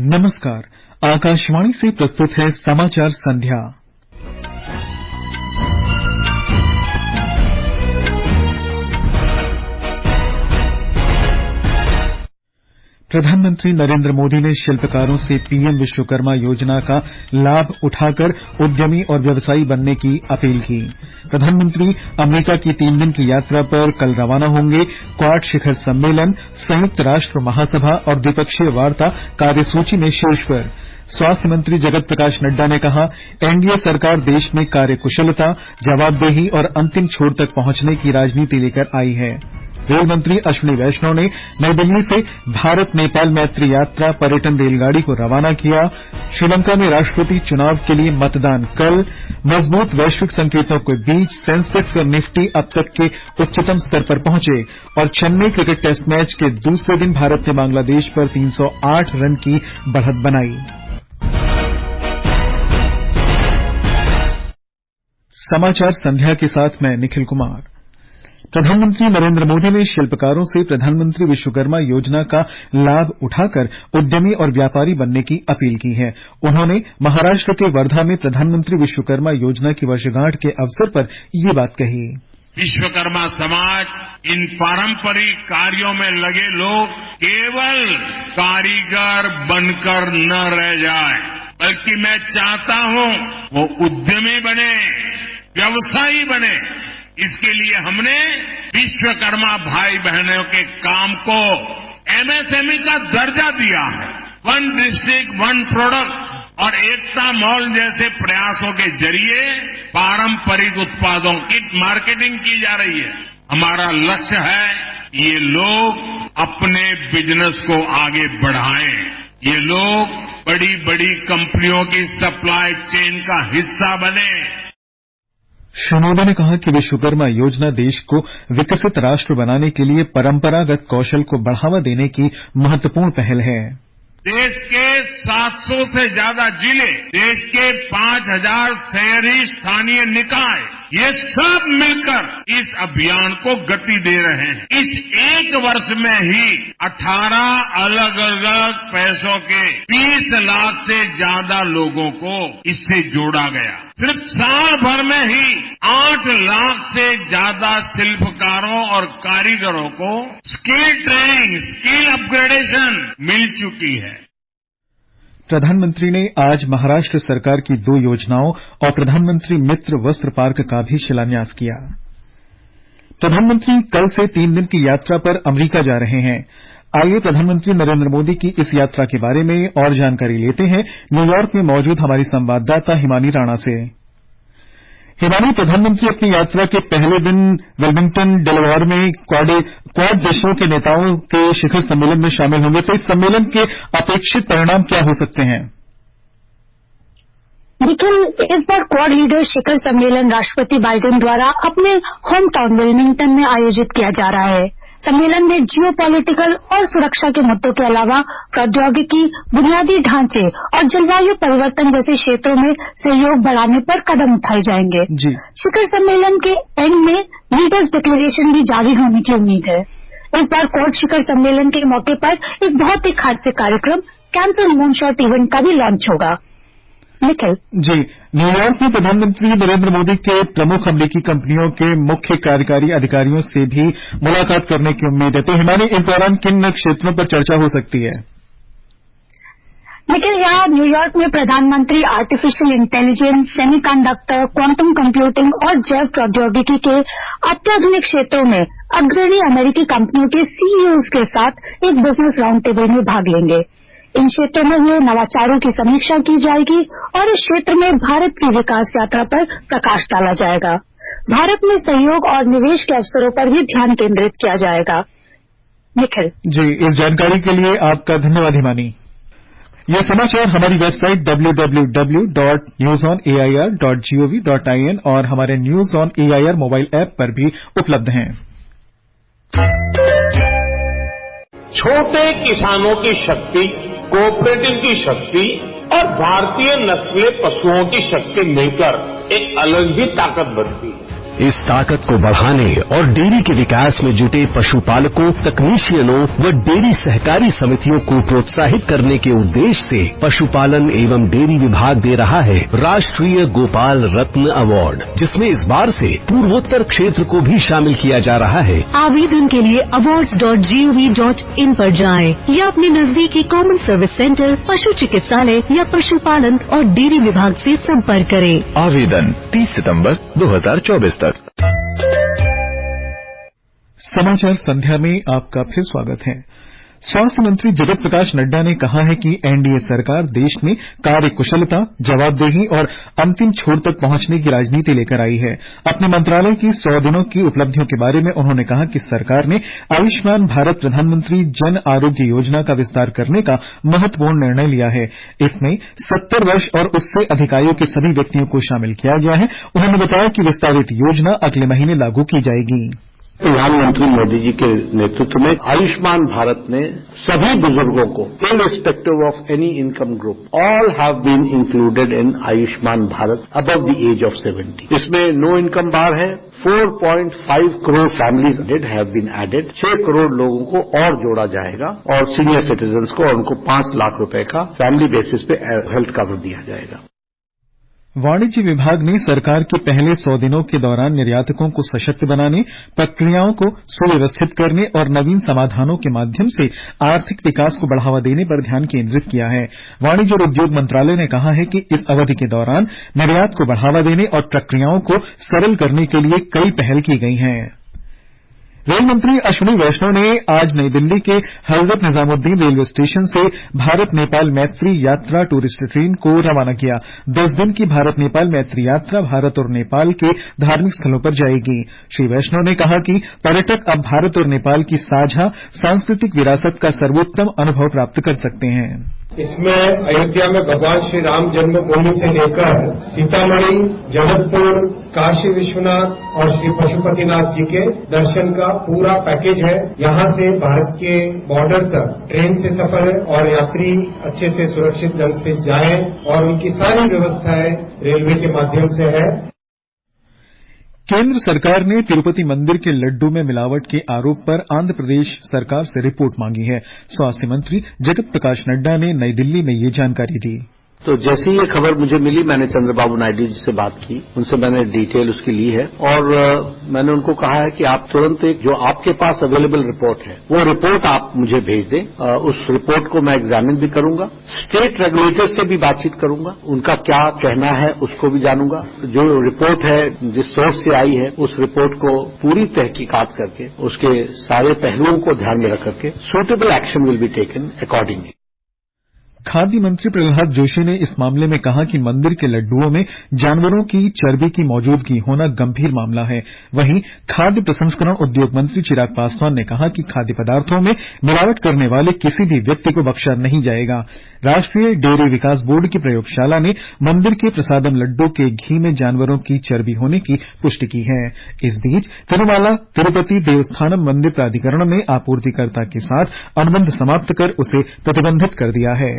नमस्कार। आकाशवाणी से प्रस्तुत है समाचार संध्या। प्रधानमंत्री नरेंद्र मोदी ने शिल्पकारों से पीएम विश्वकर्मा योजना का लाभ उठाकर उद्यमी और व्यवसायी बनने की अपील की। प्रधानमंत्री अमेरिका की 3 दिन की यात्रा पर कल रवाना होंगे। क्वाड शिखर सम्मेलन, संयुक्त राष्ट्र महासभा और द्विपक्षीय वार्ता कार्यसूची में शीर्ष पर। स्वास्थ्य मंत्री जगत प्रकाश नड्डा ने कहा, एनडीए सरकार देश में कार्यकुशलता, जवाबदेही और अंतिम छोर तक पहुंचने की राजनीति लेकर आई है। रेल मंत्री अश्विनी वैष्णव ने नई दिल्ली से भारत नेपाल मैत्री यात्रा पर्यटन रेलगाड़ी को रवाना किया। श्रीलंका में राष्ट्रपति चुनाव के लिए मतदान कल। मजबूत वैश्विक संकेतों के बीच सेंसेक्स और निफ्टी अब तक के उच्चतम स्तर पर पहुंचे और चेन्नई क्रिकेट टेस्ट मैच के दूसरे दिन भारत ने बांग्लादेश पर 308 रन की बढ़त बनाई। समाचार संध्या के साथ मैं निखिल कुमार। प्रधानमंत्री नरेंद्र मोदी ने शिल्पकारों से प्रधानमंत्री विश्वकर्मा योजना का लाभ उठाकर उद्यमी और व्यापारी बनने की अपील की है। उन्होंने महाराष्ट्र के वर्धा में प्रधानमंत्री विश्वकर्मा योजना की वर्षगांठ के अवसर पर ये बात कही। विश्वकर्मा समाज इन पारंपरिक कार्यों में लगे लोग केवल कारीगर बनकर न रह जाए, बल्कि मैं चाहता हूं वो उद्यमी बने, व्यवसायी बने। इसके लिए हमने विश्वकर्मा भाई बहनों के काम को एमएसएमई का दर्जा दिया है। 1 डिस्ट्रिक्ट 1 प्रोडक्ट और एकता मॉल जैसे प्रयासों के जरिए पारंपरिक उत्पादों की मार्केटिंग की जा रही है। हमारा लक्ष्य है ये लोग अपने बिजनेस को आगे बढ़ाएं, ये लोग बड़ी बड़ी कंपनियों की सप्लाई चेन का हिस्सा बने। श्री मोदी ने कहा कि विश्वकर्मा योजना देश को विकसित राष्ट्र बनाने के लिए परंपरागत कौशल को बढ़ावा देने की महत्वपूर्ण पहल है। देश के 700 से ज्यादा जिले, देश के 5000 शहरी स्थानीय निकाय, ये सब मिलकर इस अभियान को गति दे रहे हैं। इस 1 वर्ष में ही 18 अलग अलग पैसों के 20 लाख से ज्यादा लोगों को इससे जोड़ा गया। सिर्फ साल भर में ही 8 लाख से ज्यादा शिल्पकारों और कारीगरों को स्किल ट्रेनिंग, स्किल अपग्रेडेशन मिल चुकी है। प्रधानमंत्री ने आज महाराष्ट्र सरकार की 2 योजनाओं और प्रधानमंत्री मित्र वस्त्र पार्क का भी शिलान्यास किया। प्रधानमंत्री कल से 3 दिन की यात्रा पर अमेरिका जा रहे हैं। आइए प्रधानमंत्री नरेंद्र मोदी की इस यात्रा के बारे में और जानकारी लेते हैं न्यूयॉर्क में मौजूद हमारी संवाददाता हिमानी राणा से। हिमानी, प्रधानमंत्री अपनी यात्रा के पहले दिन वेलिंगटन, डेलावेयर में क्वाड देशों के नेताओं के शिखर सम्मेलन में शामिल होंगे, तो इस सम्मेलन के अपेक्षित परिणाम क्या हो सकते हैं? निखिल, इस बार क्वाड लीडर शिखर सम्मेलन राष्ट्रपति बाइडेन द्वारा अपने होम टाउन वेलिंगटन में आयोजित किया जा रहा है। सम्मेलन में जियो पॉलिटिकल और सुरक्षा के मुद्दों के अलावा प्रौद्योगिकी, बुनियादी ढांचे और जलवायु परिवर्तन जैसे क्षेत्रों में सहयोग बढ़ाने पर कदम उठाए जाएंगे। शिखर सम्मेलन के एंड में लीडर्स डिक्लेरेशन भी जारी होने की उम्मीद है। इस बार क्वाड शिखर सम्मेलन के मौके पर एक बहुत ही खास कार्यक्रम कैंसर मूनशॉट इवेंट का भी लॉन्च होगा। निखिल जी, न्यूयॉर्क में प्रधानमंत्री नरेंद्र मोदी के प्रमुख अमेरिकी कंपनियों के मुख्य कार्यकारी अधिकारियों से भी मुलाकात करने की उम्मीद है। तो हिमानी, इस दौरान किन क्षेत्रों पर चर्चा हो सकती है? निखिल, यहाँ न्यूयॉर्क में प्रधानमंत्री artificial intelligence, semiconductor, quantum computing और जैव प्रौद्योगिकी के अत्याधुनिक क्षेत्रों में अग्रणी अमेरिकी कंपनियों के सीईओज के साथ एक बिजनेस राउंड टेबल में भाग लेंगे। इन क्षेत्रों में हुए नवाचारों की समीक्षा की जाएगी और इस क्षेत्र में भारत की विकास यात्रा पर प्रकाश डाला जाएगा। भारत में सहयोग और निवेश के अवसरों पर भी ध्यान केंद्रित किया जाएगा। निखिल जी, इस जानकारी के लिए आपका धन्यवाद हिमानी। ये समाचार हमारी वेबसाइट www.newsonair.gov.in और हमारे news on AIR mobile app पर भी उपलब्ध हैं। छोटे किसानों की शक्ति, कोऑपरेटिव की शक्ति और भारतीय नस्लीय पशुओं की शक्ति मिलकर एक अलग ही ताकत बनती है। इस ताकत को बढ़ाने और डेयरी के विकास में जुटे पशुपालकों, तकनीशियनों व डेयरी सहकारी समितियों को प्रोत्साहित करने के उद्देश्य से पशुपालन एवं डेयरी विभाग दे रहा है राष्ट्रीय गोपाल रत्न अवार्ड, जिसमें इस बार से पूर्वोत्तर क्षेत्र को भी शामिल किया जा रहा है। आवेदन के लिए awards.gov.in पर जाएं या अपने नजदीकी कॉमन सर्विस सेंटर, पशु चिकित्सालय या पशुपालन और डेयरी विभाग से संपर्क करें। आवेदन 30 सितंबर 2024 तक। समाचार संध्या में आपका फिर स्वागत है। स्वास्थ्य मंत्री जगत प्रकाश नड्डा ने कहा है कि एनडीए सरकार देश में कार्य कुशलता, जवाबदेही और अंतिम छोर तक पहुंचने की राजनीति लेकर आई है। अपने मंत्रालय की 100 दिनों की उपलब्धियों के बारे में उन्होंने कहा कि सरकार ने आयुष्मान भारत प्रधानमंत्री जन आरोग्य योजना का विस्तार करने का महत्वपूर्ण निर्णय लिया है। इसमें 70 वर्ष और उससे अधिक आयु के सभी व्यक्तियों को शामिल किया गया है। उन्होंने बताया कि विस्तारित योजना अगले महीने लागू की जाएगी। प्रधानमंत्री मोदी जी के नेतृत्व में आयुष्मान भारत ने सभी बुजुर्गों को irrespective of any income group all have been included in Ayushman Bharat above the age of 70। इसमें नो इनकम बार है। 4.5 crore families have been added. 6 crore लोगों को और जोड़ा जाएगा और सीनियर सिटीजन्स को और उनको 5 लाख रुपए का फैमिली बेसिस पे हेल्थ कवर दिया जाएगा। वाणिज्य विभाग ने सरकार के पहले 100 दिनों के दौरान निर्यातकों को सशक्त बनाने, प्रक्रियाओं को सुव्यवस्थित करने और नवीन समाधानों के माध्यम से आर्थिक विकास को बढ़ावा देने पर ध्यान केंद्रित किया है। वाणिज्य और उद्योग मंत्रालय ने कहा है कि इस अवधि के दौरान निर्यात को बढ़ावा देने और प्रक्रियाओं को सरल करने के लिए कई पहल की गई हैं। रेल मंत्री अश्विनी वैष्णव ने आज नई दिल्ली के हजरत निजामुद्दीन रेलवे स्टेशन से भारत नेपाल मैत्री यात्रा टूरिस्ट ट्रेन को रवाना किया। 10 दिन की भारत नेपाल मैत्री यात्रा भारत और नेपाल के धार्मिक स्थलों पर जाएगी। श्री वैष्णव ने कहा कि पर्यटक अब भारत और नेपाल की साझा सांस्कृतिक विरासत का सर्वोत्तम अनुभव प्राप्त कर सकते हैं। इसमें अयोध्या में भगवान श्री राम जन्मभूमि से लेकर सीतामढ़ी, जनकपुर, काशी विश्वनाथ और श्री पशुपतिनाथ जी के दर्शन का पूरा पैकेज है। यहाँ से भारत के बॉर्डर तक ट्रेन से सफर है और यात्री अच्छे से सुरक्षित ढंग से जाएं और उनकी सारी व्यवस्थाएं रेलवे के माध्यम से है। केंद्र सरकार ने तिरुपति मंदिर के लड्डू में मिलावट के आरोप पर आंध्र प्रदेश सरकार से रिपोर्ट मांगी है। स्वास्थ्य मंत्री जगत प्रकाश नड्डा ने नई दिल्ली में ये जानकारी दी। तो जैसे ये खबर मुझे मिली, मैंने चंद्रबाबू नायडू जी से बात की, उनसे मैंने डिटेल उसकी ली है और मैंने उनको कहा है कि आप तुरंत एक जो आपके पास अवेलेबल रिपोर्ट है वो रिपोर्ट आप मुझे भेज दें। उस रिपोर्ट को मैं एग्जामिन भी करूंगा, स्टेट रेगुलेटर से भी बातचीत करूंगा, उनका क्या कहना है उसको भी जानूंगा। जो रिपोर्ट है जिस सोर्स से आई है उस रिपोर्ट को पूरी तहकीकात करके उसके सारे पहलुओं को ध्यान में रख करके suitable action will be taken accordingly. खाद्य मंत्री प्रहलाद जोशी ने इस मामले में कहा कि मंदिर के लड्डुओं में जानवरों की चर्बी की मौजूदगी होना गंभीर मामला है। वहीं खाद्य प्रसंस्करण उद्योग मंत्री चिराग पासवान ने कहा कि खाद्य पदार्थों में मिलावट करने वाले किसी भी व्यक्ति को बख्शा नहीं जाएगा। राष्ट्रीय डेयरी विकास बोर्ड की प्रयोगशाला ने मंदिर के प्रसादम लड्डू के घी में जानवरों की चर्बी होने की पुष्टि की है। इस बीच तिरुमाला तिरुपति देवस्थानम मंदिर प्राधिकरण ने आपूर्तिकर्ता के साथ अनुबंध समाप्त कर उसे प्रतिबंधित कर दिया है।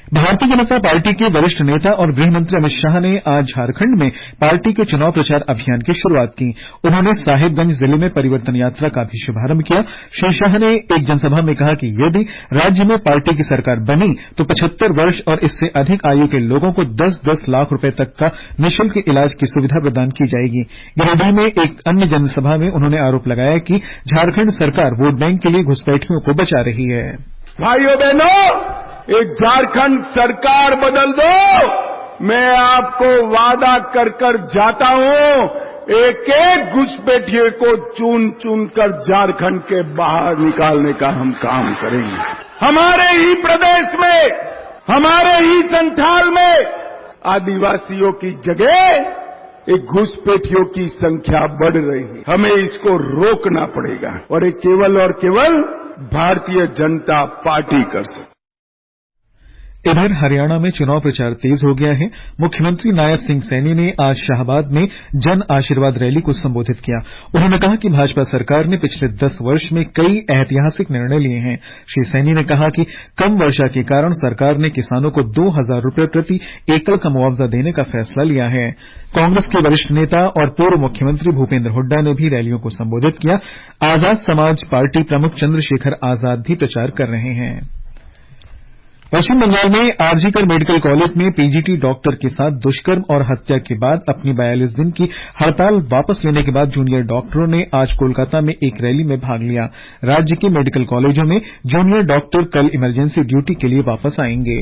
भारतीय जनता पार्टी के वरिष्ठ नेता और गृह मंत्री अमित शाह ने आज झारखंड में पार्टी के चुनाव प्रचार अभियान की शुरुआत की। उन्होंने साहिबगंज जिले में परिवर्तन यात्रा का भी शुभारंभ किया। श्री शाह ने एक जनसभा में कहा कि यदि राज्य में पार्टी की सरकार बनी तो 75 वर्ष और इससे अधिक आयु के लोगों को 10-10 लाख रुपए तक का निःशुल्क इलाज की सुविधा प्रदान की जाएगी। गिरिडीह में एक अन्य जनसभा में उन्होंने आरोप लगाया कि झारखंड सरकार वोट बैंक के लिए घुसपैठियों को बचा रही है। भाइयों बहनों, एक झारखंड सरकार बदल दो, मैं आपको वादा कर जाता हूं, एक एक घुसपैठिए को चुन चुन कर झारखंड के बाहर निकालने का हम काम करेंगे। हमारे ही प्रदेश में, हमारे ही संथाल में आदिवासियों की जगह एक घुसपैठियों की संख्या बढ़ रही है। हमें इसको रोकना पड़ेगा और ये केवल और केवल भारतीय जनता पार्टी कर सकती। इधर हरियाणा में चुनाव प्रचार तेज हो गया है। मुख्यमंत्री नायब सिंह सैनी ने आज शाहबाद में जन आशीर्वाद रैली को संबोधित किया। उन्होंने कहा कि भाजपा सरकार ने पिछले 10 वर्ष में कई ऐतिहासिक निर्णय लिए हैं। श्री सैनी ने कहा कि कम वर्षा के कारण सरकार ने किसानों को 2,000 रुपये प्रति एकड़ का मुआवजा देने का फैसला लिया है। कांग्रेस के वरिष्ठ नेता और पूर्व मुख्यमंत्री भूपेन्द्र हुड्डा ने भी रैलियों को संबोधित किया। आजाद समाज पार्टी प्रमुख चंद्रशेखर आजाद भी प्रचार कर रहे हैं। पश्चिम बंगाल में आरजीकर मेडिकल कॉलेज में पीजीटी डॉक्टर के साथ दुष्कर्म और हत्या के बाद अपनी 42 दिन की हड़ताल वापस लेने के बाद जूनियर डॉक्टरों ने आज कोलकाता में एक रैली में भाग लिया। राज्य के मेडिकल कॉलेजों में जूनियर डॉक्टर कल इमरजेंसी ड्यूटी के लिए वापस आएंगे।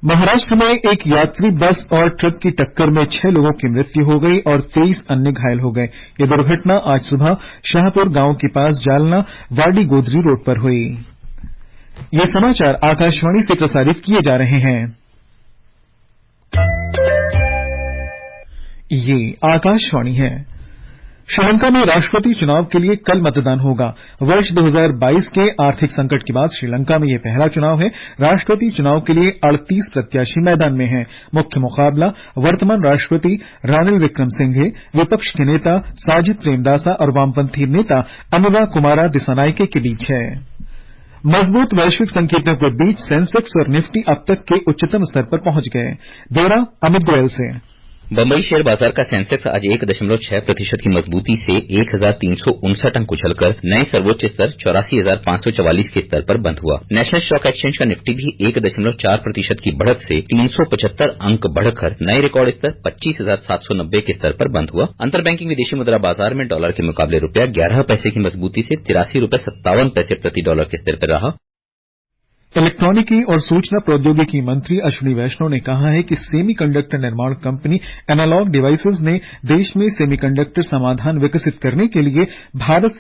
महाराष्ट्र में एक यात्री बस और ट्रक की टक्कर में 6 लोगों की मृत्यु हो गई और 23 अन्य घायल हो गए। यह दुर्घटना आज सुबह शाहपुर गांव के पास जालना वाडी गोदरी रोड पर हुई। ये समाचार आकाशवाणी से प्रसारित किए जा रहे हैं। ये आकाशवाणी है। श्रीलंका में राष्ट्रपति चुनाव के लिए कल मतदान होगा। वर्ष 2022 के आर्थिक संकट के बाद श्रीलंका में यह पहला चुनाव है। राष्ट्रपति चुनाव के लिए 38 प्रत्याशी मैदान में हैं। मुख्य मुकाबला वर्तमान राष्ट्रपति रानिल विक्रमसिंघे, विपक्ष के नेता साजिद प्रेमदासा और वामपंथी नेता अनुरा कुमारा दिसानायके के बीच है। मजबूत वैश्विक संकेतों के बीच सेंसेक्स और निफ्टी अब तक के उच्चतम स्तर पर पहुंच गए। ब्यौरा अमित गोयल से। बंबई शेयर बाजार का सेंसेक्स आज 1.6% की मजबूती से 1,359 अंक उछलकर नए सर्वोच्च स्तर 84,544 के स्तर पर बंद हुआ। नेशनल स्टॉक एक्सचेंज का निफ्टी भी 1.4% की बढ़त से 375 अंक बढ़कर नए रिकॉर्ड स्तर 25,790 के स्तर पर बंद हुआ। अंतर बैंकिंग विदेशी मुद्रा बाजार में डॉलर के मुकाबले रुपया 11 पैसे की मजबूती से 83 रुपये 57 पैसे प्रति डॉलर के स्तर पर रहा। इलेक्ट्रॉनिकी और सूचना प्रौद्योगिकी मंत्री अश्विनी वैष्णव ने कहा है कि सेमीकंडक्टर निर्माण कंपनी एनालॉग डिवाइसेस ने देश में सेमीकंडक्टर समाधान विकसित करने के लिए भारत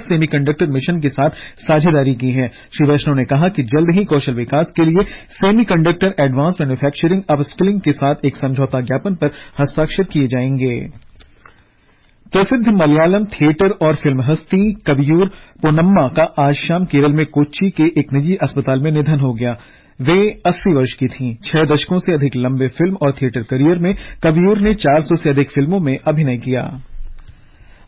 सेमीकंडक्टर मिशन के साथ साझेदारी की है। श्री वैष्णव ने कहा कि जल्द ही कौशल विकास के लिए सेमीकंडक्टर एडवांस मैन्युफैक्चरिंग अपस्किलिंग के साथ एक समझौता ज्ञापन पर हस्ताक्षर किए जाएंगे। प्रसिद्ध मलयालम थिएटर और फिल्म हस्ती कवियूर पोन्नम्मा का आज शाम केरल में कोच्चि के एक निजी अस्पताल में निधन हो गया। वे 80 वर्ष की थीं। 6 दशकों से अधिक लंबे फिल्म और थिएटर करियर में कवियूर ने 400 से अधिक फिल्मों में अभिनय किया।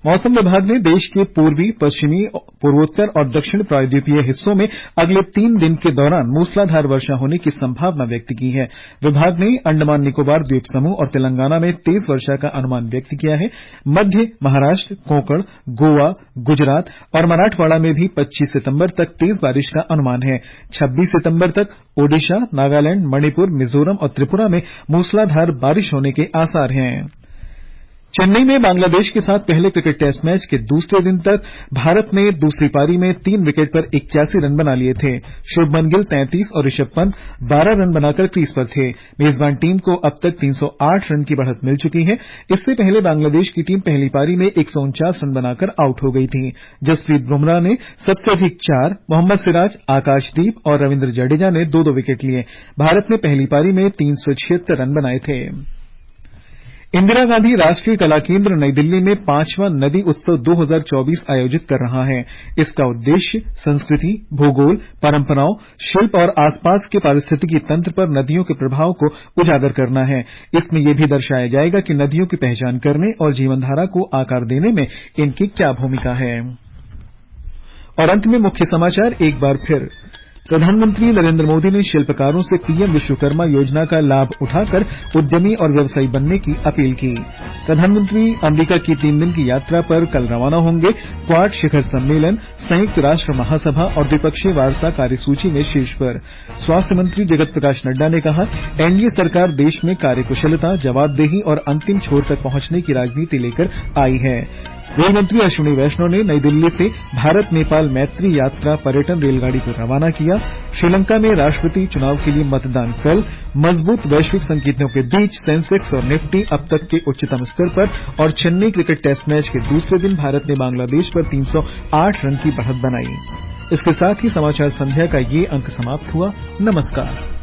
मौसम विभाग ने देश के पूर्वी, पश्चिमी, पूर्वोत्तर और दक्षिण प्रायद्वीपीय हिस्सों में अगले 3 दिन के दौरान मूसलाधार वर्षा होने की संभावना व्यक्त की है। विभाग ने अंडमान निकोबार द्वीप समूह और तेलंगाना में तेज वर्षा का अनुमान व्यक्त किया है। मध्य महाराष्ट्र, कोंकण, गोवा, गुजरात और मराठवाड़ा में भी 25 सितंबर तक तेज बारिश का अनुमान है। 26 सितंबर तक ओडिशा, नागालैंड, मणिपुर, मिजोरम और त्रिपुरा में मूसलाधार बारिश होने के आसार हैं। चेन्नई में बांग्लादेश के साथ पहले क्रिकेट टेस्ट मैच के दूसरे दिन तक भारत ने दूसरी पारी में 3 विकेट पर 81 रन बना लिए थे। शुभमन गिल 33 और ऋषभ पंत 12 रन बनाकर क्रीज पर थे। मेजबान टीम को अब तक 308 रन की बढ़त मिल चुकी है। इससे पहले बांग्लादेश की टीम पहली पारी में 149 रन बनाकर आउट हो गई थी। जसप्रीत बुमराह ने सबसे अधिक 4, मोहम्मद सिराज, आकाशदीप और रविंद्र जडेजा ने 2-2 विकेट लिए। भारत ने पहली पारी में 376 रन बनाए थे। इंदिरा गांधी राष्ट्रीय कला केंद्र नई दिल्ली में 5वां नदी उत्सव 2024 आयोजित कर रहा है। इसका उद्देश्य संस्कृति, भूगोल, परंपराओं, शिल्प और आसपास के पारिस्थितिकी तंत्र पर नदियों के प्रभाव को उजागर करना है। इसमें यह भी दर्शाया जाएगा कि नदियों की पहचान करने और जीवनधारा को आकार देने में इनकी क्या भूमिका है। और अंत में मुख्य समाचार एक बार फिर। प्रधानमंत्री नरेंद्र मोदी ने शिल्पकारों से पीएम विश्वकर्मा योजना का लाभ उठाकर उद्यमी और व्यवसायी बनने की अपील की। प्रधानमंत्री अमेरिका की 3 दिन की यात्रा पर कल रवाना होंगे। क्वाड शिखर सम्मेलन, संयुक्त राष्ट्र महासभा और द्विपक्षीय वार्ता कार्यसूची में शीर्ष पर। स्वास्थ्य मंत्री जगत प्रकाश नड्डा ने कहा, एनडीए सरकार देश में कार्यकुशलता, जवाबदेही और अंतिम छोर तक पहुंचने की राजनीति लेकर आई है। रेल मंत्री अश्विनी वैष्णव ने नई दिल्ली से भारत नेपाल मैत्री यात्रा पर्यटन रेलगाड़ी को रवाना किया। श्रीलंका में राष्ट्रपति चुनाव के लिए मतदान कल। मजबूत वैश्विक संकेतों के बीच सेंसेक्स और निफ्टी अब तक के उच्चतम स्तर पर। और चेन्नई क्रिकेट टेस्ट मैच के दूसरे दिन भारत ने बांग्लादेश पर 308 रन की बढ़त बनाई। इसके साथ ही समाचार संध्या का ये अंक समाप्त हुआ। नमस्कार।